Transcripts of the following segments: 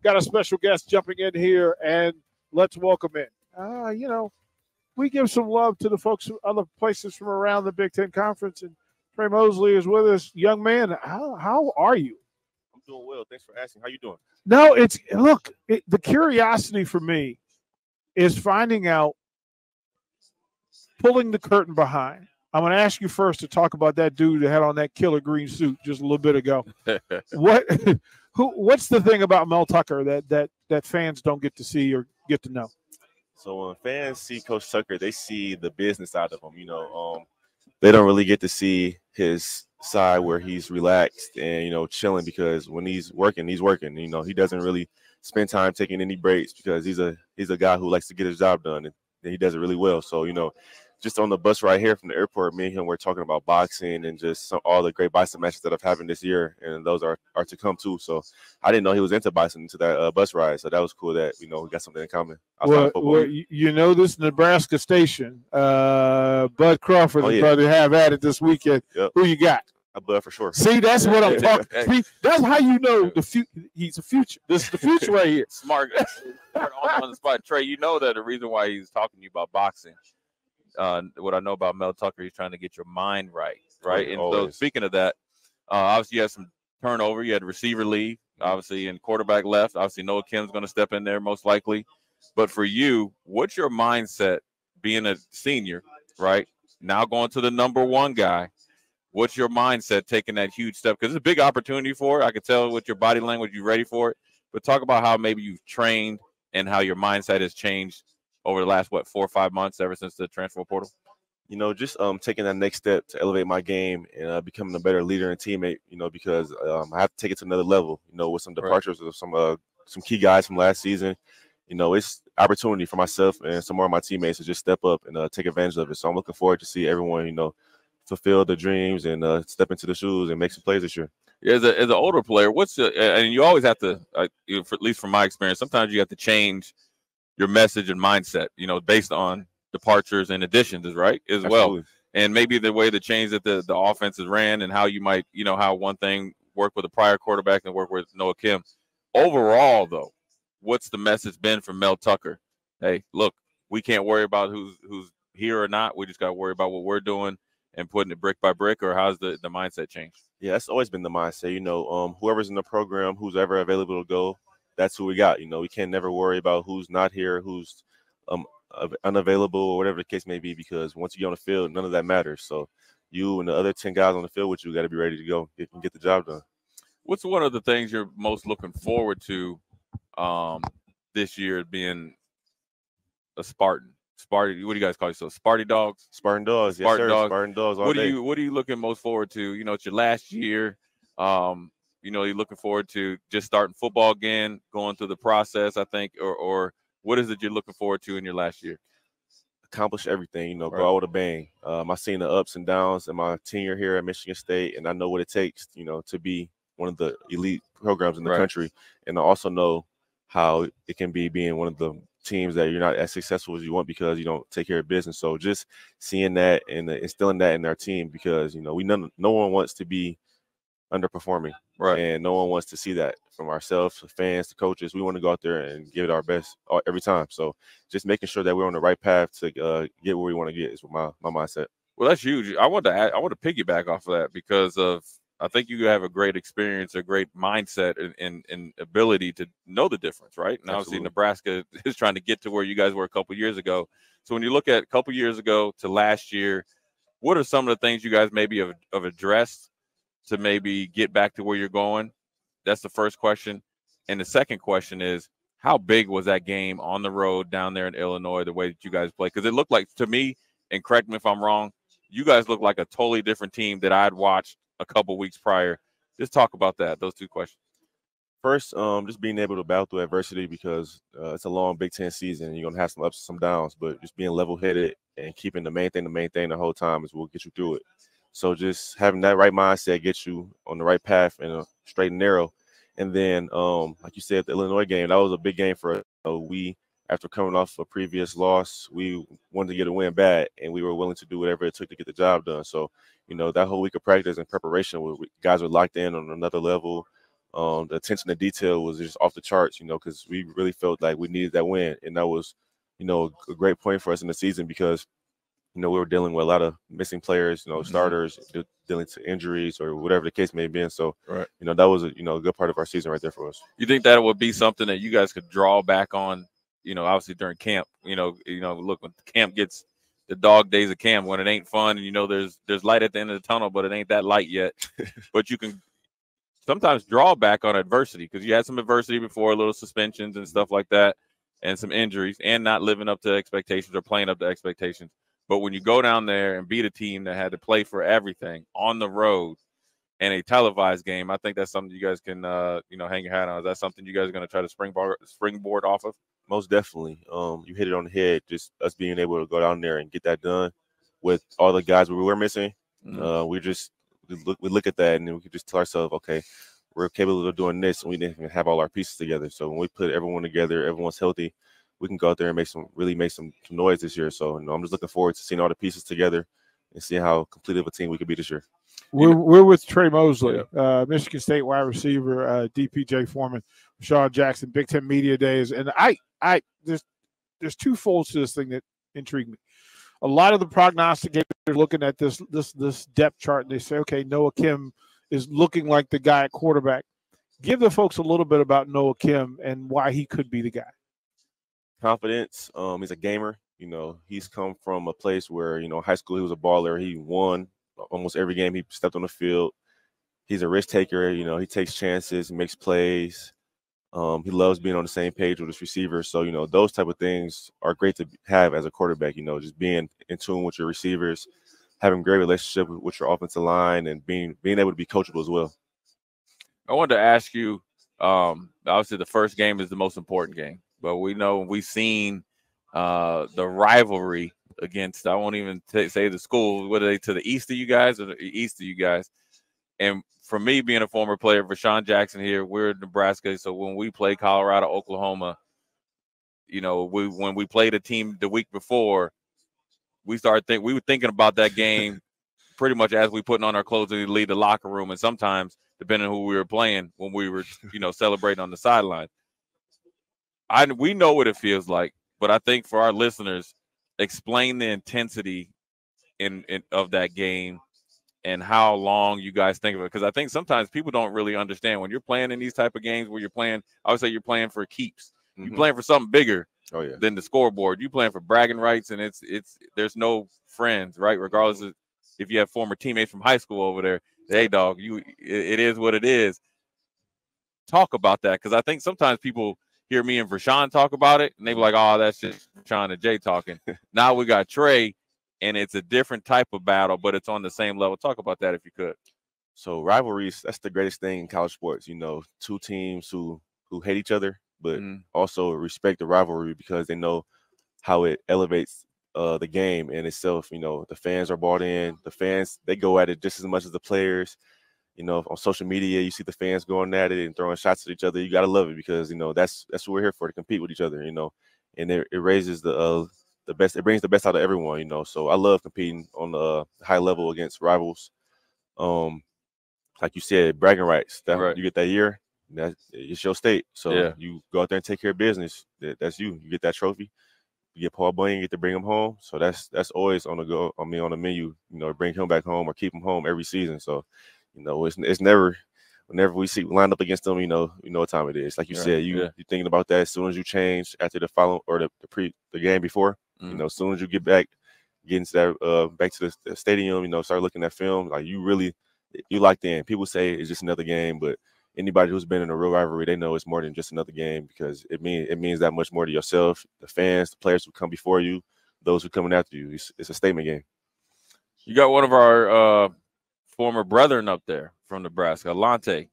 got a special guest jumping in here, and let's welcome in. We give some love to the folks from other places from around the Big Ten Conference, and Tre Mosley is with us. Young man, how are you? I'm doing well. Thanks for asking. How you doing? No, the curiosity for me is finding out, pulling the curtain behind. I'm going to ask you first to talk about that dude that had on that killer green suit just a little bit ago. What's the thing about Mel Tucker that fans don't get to see or get to know? So when fans see Coach Tucker, they see the business side of him. They don't really get to see his side where he's relaxed and chilling, because when he's working, he's working. He doesn't really spend time taking any breaks, because he's a guy who likes to get his job done, and he does it really well. So just on the bus right here from the airport, me and him were talking about boxing and just all the great boxing matches that I've having this year, and those are to come too. So I didn't know he was into boxing until that bus ride. So that was cool that we got something in common. This Nebraska station, Bud Crawford is going to have at it this weekend. Yep. Who you got? Bud for sure. See, that's what I'm talking. See, that's how you know he's a future. This is the future right here. Smart. On the spot, Tre. You know that the reason why he's talking to you about boxing. What I know about Mel Tucker, he's trying to get your mind right? And so speaking of that, obviously you had some turnover. You had receiver leave, obviously, and quarterback left. Obviously, Noah Kim's going to step in there most likely. But for you, what's your mindset being a senior, right? Now going to the number one guy. What's your mindset taking that huge step? Because it's a big opportunity for it. I could tell with your body language you're ready for it. But talk about how maybe you've trained and how your mindset has changed over the last, 4 or 5 months ever since the transfer portal? Just taking that next step to elevate my game and becoming a better leader and teammate, because I have to take it to another level, with some departures of some key guys from last season. It's opportunity for myself and some more of my teammates to just step up and take advantage of it. So I'm looking forward to see everyone, fulfill the dreams and step into the shoes and make some plays this year. Yeah, as an older player, and you always have to, at least from my experience, sometimes you have to change your message and mindset, based on departures and additions, right, as Absolutely. well. And maybe the way the change that the offense is ran and how you might, how one thing worked with a prior quarterback and work with Noah Kim. Overall, though, what's the message been from Mel Tucker? Hey, look, we can't worry about who's here or not. We just got to worry about what we're doing and putting it brick by brick, or how's the mindset changed? Yeah, that's always been the mindset. Whoever's in the program, who's ever available to go, that's who we got. We can't never worry about who's not here, who's unavailable, or whatever the case may be, because once you get on the field, none of that matters. So you and the other 10 guys on the field with you got to be ready to go and get the job done. What's one of the things you're most looking forward to this year, being a Spartan? Sparty, what do you guys call yourself? Sparty dogs? Spartan dogs, yes, sir. Spartan dogs all day. What are you looking most forward to? It's your last year. You're looking forward to just starting football again, going through the process, I think, or what is it you're looking forward to in your last year? Accomplish everything, go out with a bang. I've seen the ups and downs in my tenure here at Michigan State, and I know what it takes, to be one of the elite programs in the country. And I also know how it can be being one of the teams that you're not as successful as you want because you don't take care of business. So just seeing that and instilling that in our team, because, no one wants to be underperforming. Right. And no one wants to see that from ourselves, the fans, the coaches. We want to go out there and give it our best every time. So just making sure that we're on the right path to get where we want to get is my mindset. Well, that's huge. I want to piggyback off of that, because I think you have a great experience, a great mindset, and ability to know the difference, right? And obviously Nebraska is trying to get to where you guys were a couple years ago. So when you look at a couple years ago to last year, what are some of the things you guys maybe have addressed to maybe get back to where you're going? That's the first question. And the second question is, how big was that game on the road down there in Illinois, the way that you guys played? Because it looked like, to me, and correct me if I'm wrong, you guys look like a totally different team that I'd watched a couple weeks prior. Just talk about that, those two questions. First, just being able to battle through adversity, because it's a long Big Ten season and you're going to have some ups and some downs, but just being level-headed and keeping the main thing the whole time is what will get you through it. So just having that right mindset gets you on the right path and straight and narrow. And then, like you said, the Illinois game, that was a big game for us. We, after coming off a previous loss, we wanted to get a win bad, and we were willing to do whatever it took to get the job done. So, that whole week of practice and preparation, guys were locked in on another level. The attention to detail was just off the charts, you know, because we really felt like we needed that win. And that was, you know, a great point for us in the season because, you know, we were dealing with a lot of missing players, you know, starters, dealing to injuries or whatever the case may have been. So, you know, that was, a good part of our season right there for us. You think that would be something that you guys could draw back on, you know, obviously during camp, you know, look, when camp gets the dog days of camp, when it ain't fun and, you know, there's light at the end of the tunnel, but it ain't that light yet. But you can sometimes draw back on adversity because you had some adversity before, little suspensions and stuff like that, and some injuries and not living up to expectations or playing up to expectations. But when you go down there and beat a team that had to play for everything on the road and a televised game, I think that's something you guys can, hang your hat on. Is that something you guys are going to try to springboard off of? Most definitely. You hit it on the head, just us being able to go down there and get that done with all the guys we were missing. We look at that and then we could just tell ourselves, okay, we're capable of doing this, and we didn't even have all our pieces together. So when we put everyone together, everyone's healthy, we can go out there and make some noise this year. So I'm just looking forward to seeing all the pieces together and seeing how complete of a team we could be this year. We're with Tre Mosley, Michigan State wide receiver, DPJ Foreman, Sean Jackson, Big Ten Media Days, and there's two folds to this thing that intrigue me. A lot of the prognosticators are looking at this depth chart and they say, okay, Noah Kim is looking like the guy at quarterback. Give the folks a little bit about Noah Kim and why he could be the guy. Confidence. He's a gamer. You know, he's come from a place where, you know, high school he was a baller. He won almost every game he stepped on the field. He's a risk taker. You know, he takes chances, he makes plays. He loves being on the same page with his receivers. So, you know, those type of things are great to have as a quarterback, you know, just being in tune with your receivers, having great relationship with your offensive line, and being able to be coachable as well. I wanted to ask you, obviously the first game is the most important game, but we know we've seen the rivalry against, I won't even say the school, whether they to the east of you guys or the east of you guys. And for me, being a former player for Sean Jackson here, we're in Nebraska. So when we play Colorado, Oklahoma, you know, when we played a team the week before, we were thinking about that game pretty much as we putting on our clothes to leave the locker room. And sometimes, depending on who we were playing, when we were, you know, celebrating on the sideline. We know what it feels like, but I think for our listeners, explain the intensity of that game and how long you guys think of it. Because I think sometimes people don't really understand when you're playing in these type of games where you're playing, I would say you're playing for keeps. You're playing for something bigger than the scoreboard. You're playing for bragging rights, and there's no friends, right? Regardless of if you have former teammates from high school over there. Hey, dog, it is what it is. Talk about that, because I think sometimes people hear me and Vershawn talk about it, and they be like, oh, that's just Vershawn and Jay talking. Now we got Tre, and it's a different type of battle, but it's on the same level. Talk about that if you could. So rivalries, that's the greatest thing in college sports. You know, two teams who hate each other, but also respect the rivalry because they know how it elevates the game in itself. You know, the fans are bought in. The fans, they go at it just as much as the players. You know, on social media, you see the fans going at it and throwing shots at each other. You got to love it because, you know, that's what we're here for, to compete with each other, you know. And it raises the best. It brings the best out of everyone, you know. So I love competing on the high level against rivals. Like you said, bragging rights. You get that year, it's your state. So you go out there and take care of business. That's you. You get that trophy. You get Paul Bunyan, you get to bring him home. So that's always on the menu. You know, bring him back home or keep him home every season. So, you know, it's never. Whenever we line up against them, you know what time it is. Like you said, you're thinking about that as soon as you change after the follow or the game before. You know, as soon as you get into that back to the stadium, you know, start looking at film. Like you locked in. People say it's just another game, but anybody who's been in a real rivalry, they know it's more than just another game because it means that much more to yourself, the fans, the players who come before you, those who coming after you. It's a statement game. You got one of our former brethren up there from Nebraska, Alante.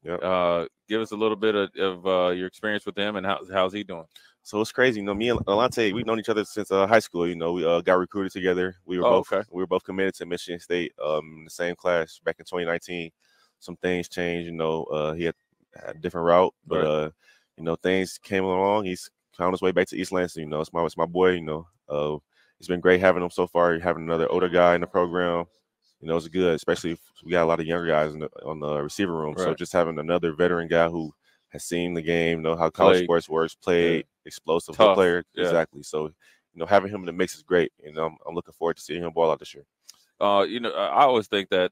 Give us a little bit of your experience with him and how's he doing? So it's crazy, you know. Me and Alante, we've known each other since high school. You know, we got recruited together. We were both committed to Michigan State in the same class back in 2019. Some things changed, you know. He had a different route, but you know, things came along. He's found his way back to East Lansing. You know, it's my boy. You know, it's been great having him so far. Having another older guy in the program, you know, it's good, especially if we got a lot of younger guys on the receiver room. Right. So just having another veteran guy who has seen the game, know how college sports works, played, explosive player. Yeah. Exactly. So, you know, having him in the mix is great. You know, I'm looking forward to seeing him ball out this year. You know, I always think that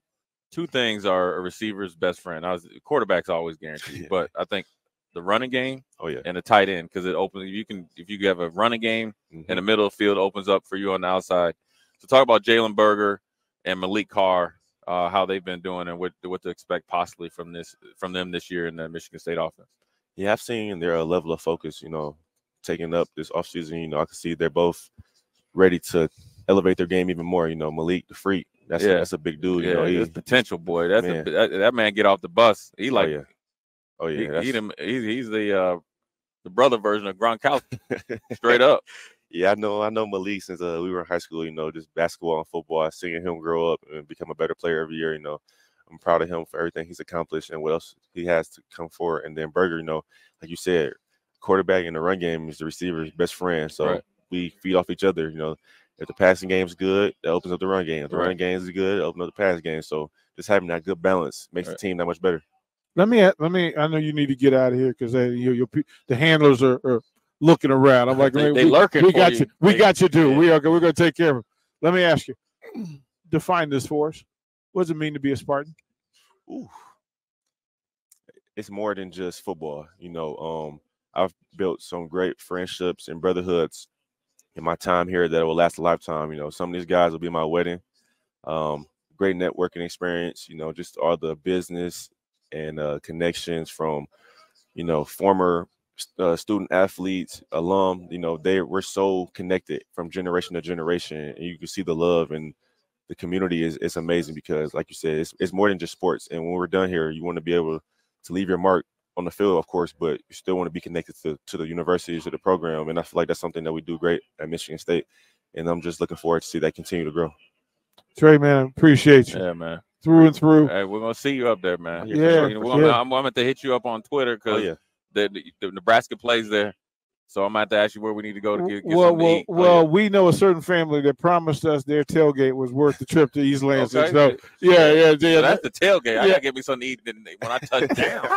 two things are a receiver's best friend. Quarterback's always guaranteed, but I think the running game and the tight end, because it opens. If you have a running game in the middle of the field, opens up for you on the outside. So talk about Jalen Berger and Malik Carr, how they've been doing and what to expect possibly from them this year in the Michigan State offense. Yeah, I've seen their level of focus, you know, taking up this offseason. You know, I can see they're both ready to elevate their game even more. You know, Malik, the freak, that's a big dude. You know, he's potential, boy. That man get off the bus. He like, he's the brother version of Gronkowski, straight up. Yeah, I know Malik since we were in high school. You know, just basketball and football. Seeing him grow up and become a better player every year. You know, I'm proud of him for everything he's accomplished and what else he has to come forward. And then Berger, you know, like you said, quarterback in the run game is the receiver's best friend. So we feed off each other. You know, if the passing game is good, that opens up the run game. If the run game is good, it opens up the pass game. So just having that good balance makes the team that much better. Let me. I know you need to get out of here because the handlers are looking around. I'm like, they lurking. We got you. We got you, dude. We're going to take care of them. Let me ask you. Define this for us. What does it mean to be a Spartan? Ooh. It's more than just football. You know, I've built some great friendships and brotherhoods in my time here that will last a lifetime. You know, some of these guys will be my wedding. Great networking experience. You know, just all the business and connections from, you know, former student athletes, alum. You know, we're so connected from generation to generation, and you can see the love and the community is amazing because, like you said, it's more than just sports. And when we're done here, you want to be able to leave your mark on the field, of course, but you still want to be connected to the university, to the program. And I feel like that's something that we do great at Michigan State. And I'm just looking forward to see that continue to grow. Trey, man, appreciate you. Yeah, man. Through and through. Hey, we're going to see you up there, man. Yeah. I'm going to hit you up on Twitter because the Nebraska plays there. So I'm going to ask you where we need to go to get something to eat. Well, we know a certain family that promised us their tailgate was worth the trip to East Lansing. Okay. So, so that's the tailgate. I got to get me something to eat when I touch down.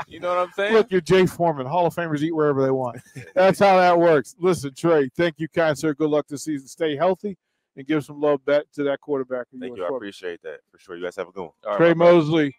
You know what I'm saying? Look, you're Jay Foreman. Hall of Famers eat wherever they want. That's how that works. Listen, Trey, thank you, kind sir. Good luck this season. Stay healthy and give some love back to that quarterback. Thank you. I appreciate that. For sure. You guys have a good one. Tre Mosley.